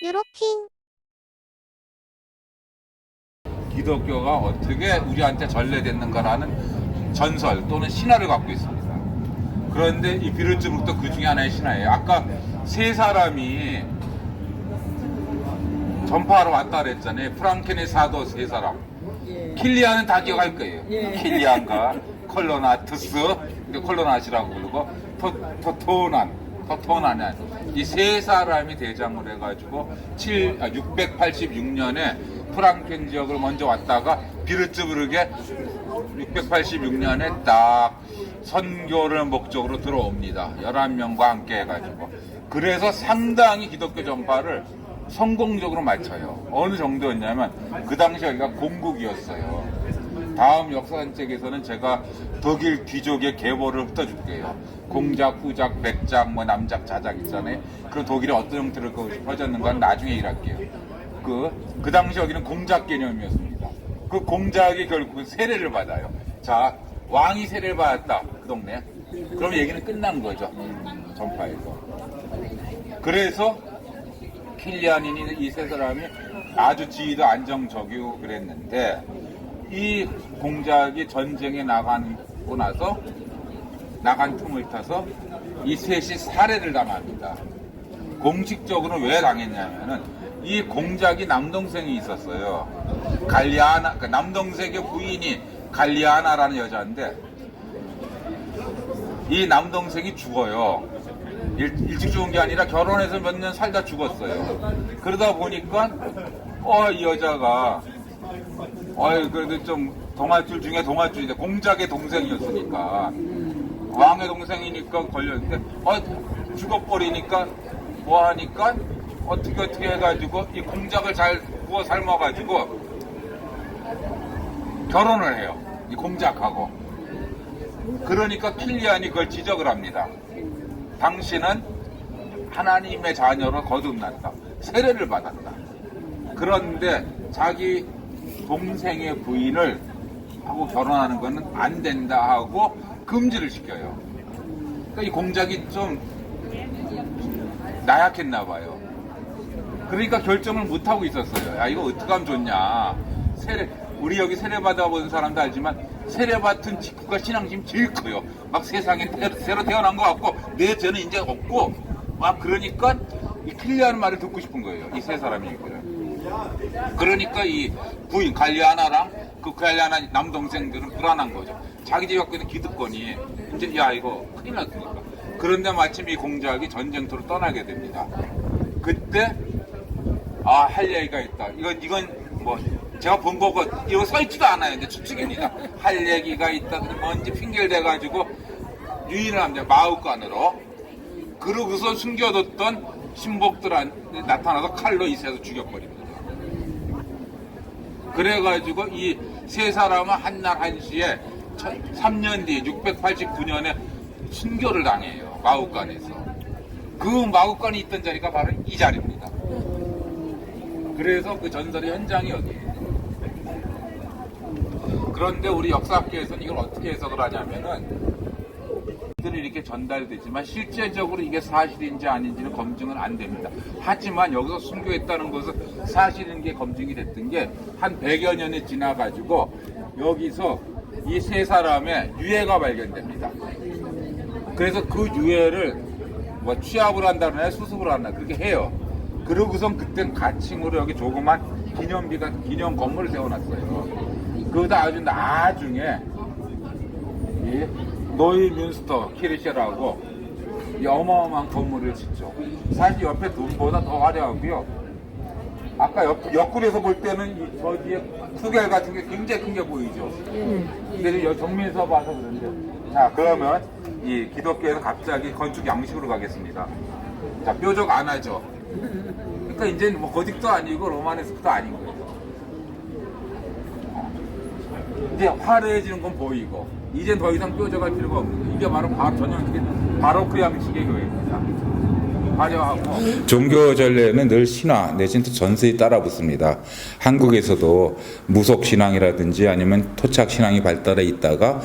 유로킹. 기독교가 어떻게 우리한테 전래됐는가라는 전설 또는 신화를 갖고 있습니다. 그런데 이 비르츠부르크도 그 중에 하나의 신화예요. 아까 세 사람이 전파하러 왔다 그랬잖아요. 프랑켄의 사도 세 사람. 예. 킬리안은 다 기억할 거예요. 예. 킬리안과 콜로나투스, 콜로나시라고 부르고 토토난 이 세 사람이 대장을 해가지고 686년에 프랑켄 지역을 먼저 왔다가 비르츠부르크에 686년에 딱 선교를 목적으로 들어옵니다. 11명과 함께 해가지고. 그래서 상당히 기독교 전파를 성공적으로 마쳐요. 어느 정도였냐면 그 당시 여기가 공국이었어요. 다음 역사책에서는 제가 독일 귀족의 계보를 흩어줄게요. 공작, 후작, 백작, 남작, 자작 있잖아요. 그런 독일이 어떤 형태로 퍼졌는가는 나중에 일할게요. 그 당시 여기는 공작 개념이었습니다. 그 공작이 결국은 세례를 받아요. 자, 왕이 세례를 받았다. 그 동네. 그럼 얘기는 끝난 거죠. 전파에서. 그래서 킬리안이니 이 세 사람이 아주 지위도 안정적이고 그랬는데 이 공작이 전쟁에 나가고 나서 나간 틈을 타서 이 셋이 살해를 당합니다. 공식적으로 왜 당했냐면은 이 공작이 남동생이 있었어요. 갈리아나, 그러니까 남동생의 부인이 갈리아나라는 여자인데 이 남동생이 죽어요. 일찍 죽은 게 아니라 결혼해서 몇 년 살다 죽었어요. 그러다 보니까 이 여자가 그래도 좀 동아줄 중에 동아줄인데 공작의 동생이었으니까 왕의 동생이니까 걸렸는데 죽어버리니까 뭐하니까 어떻게 해가지고 이 공작을 잘 구워 삶아가지고 결혼을 해요. 이 공작하고. 그러니까 킬리안이 그걸 지적을 합니다. 당신은 하나님의 자녀로 거듭났다. 세례를 받았다. 그런데 자기 동생의 부인을 하고 결혼하는 것은 안 된다 하고 금지를 시켜요. 그러니까 이 공작이 좀 나약했나 봐요. 그러니까 결정을 못 하고 있었어요. 야, 이거 어떻게 하면 좋냐. 우리 여기 세례 받아본 사람도 알지만 세례 받은 직후가 신앙심이 제일 커요. 막 세상에 새로 태어난 것 같고 내 죄는 이제 없고 막 그러니까 이 킬리안 말을 듣고 싶은 거예요. 이 세 사람이 얘기를. 그러니까 이 부인 갈리아나랑 그 갈리아나 남동생들은 불안한 거죠. 자기 집 갖고 있는 기득권이 이제 야 이거 큰일 났으니까. 그런데 마침 이 공작이 전쟁터로 떠나게 됩니다. 그때 할 얘기가 있다. 이건 뭐 제가 본 거고 이거 써있지도 않아요. 이제 추측입니다. 할 얘기가 있다. 뭔지 핑계를 대가지고 유인을 합니다. 마을간으로. 그러고서 숨겨뒀던 신복들한테 나타나서 칼로 이세서 죽여버립니다. 그래가지고 이 세 사람은 한날 한시에 3년 뒤 689년에 순교를 당해요. 마국간에서. 그 마국간이 있던 자리가 바로 이 자리입니다. 그래서 그 전설의 현장이 여기예요. 그런데 우리 역사학계에서는 이걸 어떻게 해석을 하냐면은 들이 이렇게 전달되지만 실제적으로 이게 사실인지 아닌지는 검증은 안 됩니다. 하지만 여기서 순교했다는 것은 사실인 게 검증이 됐던 게 한 100여 년이 지나가지고 여기서 이 세 사람의 유해가 발견됩니다. 그래서 그 유해를 뭐 취합을 한다거나 수습을 한다 그렇게 해요. 그러고선 그땐 가칭으로 여기 조그만 기념 건물을 세워놨어요. 그러다 아주 나중에 이 노이뮌스터 키르셰라고 이 어마어마한 건물을 짓죠. 사실 옆에 돈보다 더 화려하고요. 아까 옆구리에서 볼 때는 저 뒤에 수겔 같은 게 굉장히 큰 게 보이죠. 근데 정면에서 봐서 그런데. 자, 그러면 이 기독교에서 갑자기 건축 양식으로 가겠습니다. 자, 뾰족 안 하죠. 그러니까 이제 뭐 고딕도 아니고 로마네스크도 아닌 거예요. 이제 화려해지는 건 보이고 이제 더 이상 뾰족할 필요가 없는 거예요. 이게 바로 전형적인 바로크 양식의 교회입니다. 화려하고 종교 전례는 늘 신화 내지는 전세에 따라 붙습니다. 한국에서도 무속 신앙이라든지 아니면 토착 신앙이 발달해 있다가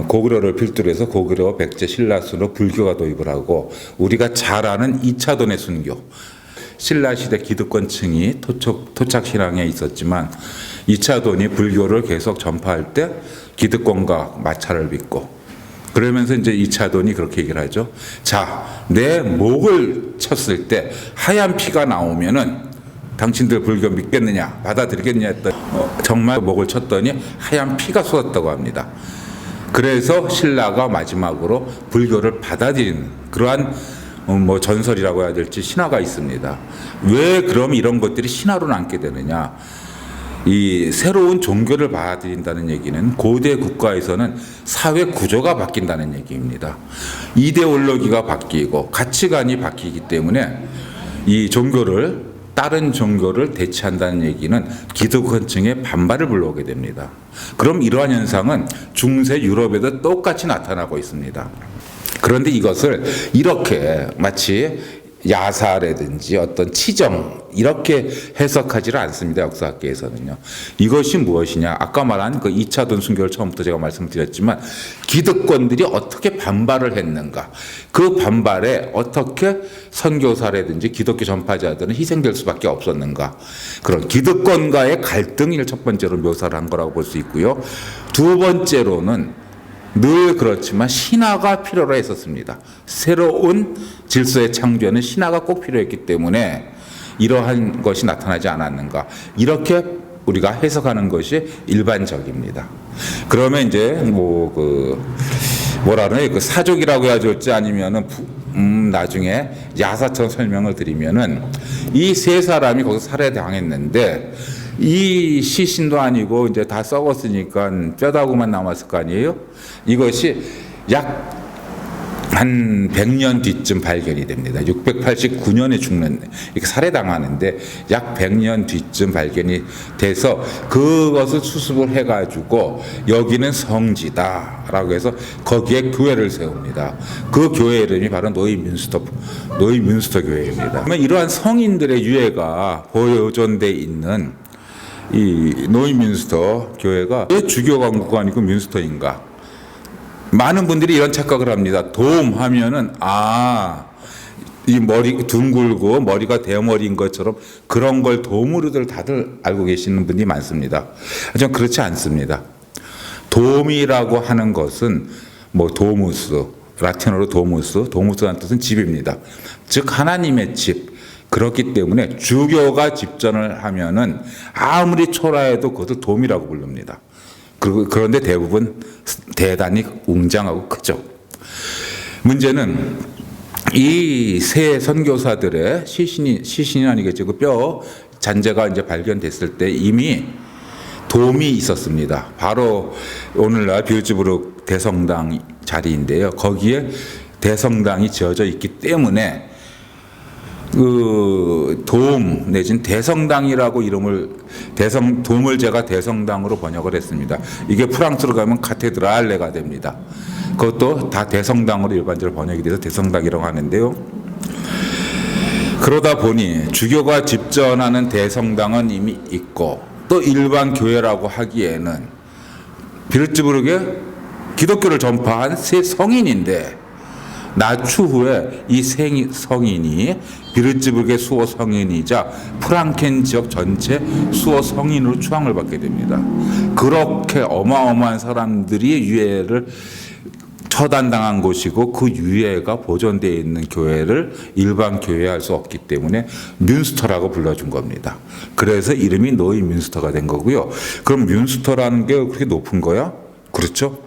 고구려를 필두로 해서 고구려, 백제, 신라수로 불교가 도입을 하고 우리가 잘 아는 2차 도내 순교 신라 시대 기득권층이 토착 신앙에 있었지만 이차돈이 불교를 계속 전파할 때 기득권과 마찰을 빚고 그러면서 이제 이차돈이 그렇게 얘기를 하죠. 자, 내 목을 쳤을 때 하얀 피가 나오면은 당신들 불교 믿겠느냐, 받아들이겠느냐 했더니 정말 목을 쳤더니 하얀 피가 쏟았다고 합니다. 그래서 신라가 마지막으로 불교를 받아들인 그러한 뭐 전설이라고 해야 될지 신화가 있습니다. 왜 그럼 이런 것들이 신화로 남게 되느냐? 이 새로운 종교를 받아들인다는 얘기는 고대 국가에서는 사회 구조가 바뀐다는 얘기입니다. 이데올로기가 바뀌고 가치관이 바뀌기 때문에 이 종교를 다른 종교를 대체한다는 얘기는 기득권층의 반발을 불러오게 됩니다. 그럼 이러한 현상은 중세 유럽에도 똑같이 나타나고 있습니다. 그런데 이것을 이렇게 마치 야사라든지 어떤 치정 이렇게 해석하지를 않습니다. 역사학계에서는요. 이것이 무엇이냐? 아까 말한 그 2차돈 순교를 처음부터 제가 말씀드렸지만 기득권들이 어떻게 반발을 했는가? 그 반발에 어떻게 선교사라든지 기독교 전파자들은 희생될 수밖에 없었는가? 그런 기득권과의 갈등을 첫 번째로 묘사를 한 거라고 볼 수 있고요. 두 번째로는 늘 그렇지만 신화가 필요로 했었습니다. 새로운 질서의 창조에는 신화가 꼭 필요했기 때문에 이러한 것이 나타나지 않았는가. 이렇게 우리가 해석하는 것이 일반적입니다. 그러면 이제 뭐라 그러나 그 사족이라고 해야 될지 아니면은 나중에 야사처럼 설명을 드리면은 이 세 사람이 거기서 살해당했는데 이 시신도 아니고 이제 다 썩었으니까 뼈다구만 남았을 거 아니에요? 이것이 약 한 100년 뒤쯤 발견이 됩니다. 689년에 죽는, 이렇게 살해당하는데 약 100년 뒤쯤 발견이 돼서 그것을 수습을 해가지고 여기는 성지다라고 해서 거기에 교회를 세웁니다. 그 교회 이름이 바로 노이민스터 교회입니다. 그러면 이러한 성인들의 유해가 보존돼 있는 이 노이민스터 교회가 왜 주교 광구가 아니고 민스터인가? 많은 분들이 이런 착각을 합니다. 돔 하면은 이 머리 둥글고 머리가 대머리인 것처럼 그런 걸 돔으로들 다들 알고 계시는 분이 많습니다. 하지만 그렇지 않습니다. 돔이라고 하는 것은 뭐 도무스, 라틴어로 도무스라는 뜻은 집입니다. 즉 하나님의 집. 그렇기 때문에 주교가 집전을 하면은 아무리 초라해도 그것을 돔이라고 부릅니다. 그런데 대부분 대단히 웅장하고 크죠. 문제는 이 세 선교사들의 시신이 아니겠죠. 그 뼈 잔재가 이제 발견됐을 때 이미 돔이 있었습니다. 바로 오늘날 비르츠부르크 대성당 자리인데요. 거기에 대성당이 지어져 있기 때문에 그 돔 내지는 대성당이라고 돔을 제가 대성당으로 번역을 했습니다. 이게 프랑스로 가면 카테드랄레가 됩니다. 그것도 다 대성당으로 일반적으로 번역이 돼서 대성당이라고 하는데요. 그러다 보니 주교가 집전하는 대성당은 이미 있고 또 일반 교회라고 하기에는 비르츠부르크에 기독교를 전파한 세 성인인데 나 추후에 이 성인이 비르츠부르크의 수호 성인이자 프랑켄 지역 전체 수호 성인으로 추앙을 받게 됩니다. 그렇게 어마어마한 사람들이 유해를 처단당한 곳이고 그 유해가 보존되어 있는 교회를 일반 교회할 수 없기 때문에 뮌스터라고 불러준 겁니다. 그래서 이름이 노이민스터가 된 거고요. 그럼 뮌스터라는 게 그렇게 높은 거야? 그렇죠?